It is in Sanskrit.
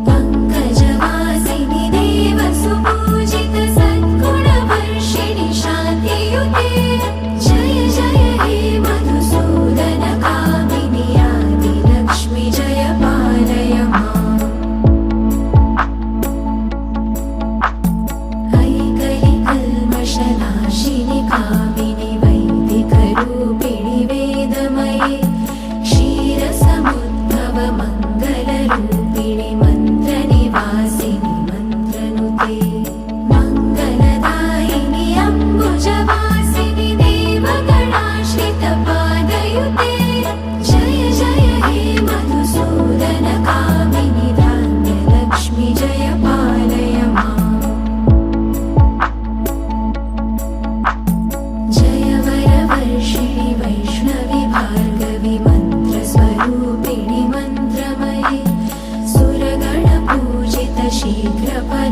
पङ्कजवासिनि देवसुपूजित सद्गुणवर्षिणि शान्तियुते जय जय हे मधुसूदन कामिनि आदिलक्ष्मि जय पालय माम् ऐकलिकल्मषनाशिनि कामिनि वैदिकरूपिणि वेदमये क्षीरसमुद्भव मङ्गलरूपिणि मन्त्रनिवासिनि मन्त्रनुते मङ्गलदायिनि अम्बुजवासिनि देवगणाश्रितपादयुते जय जय हे मधुसूदन कामिनि धान्यलक्ष्मि जय पालय माम् जय वरवर्षिणि वैष्णवि भार्गवि मन्त्रस्वरूपिणि मन्त्रमये सुरगणपूजित शीघ्रफल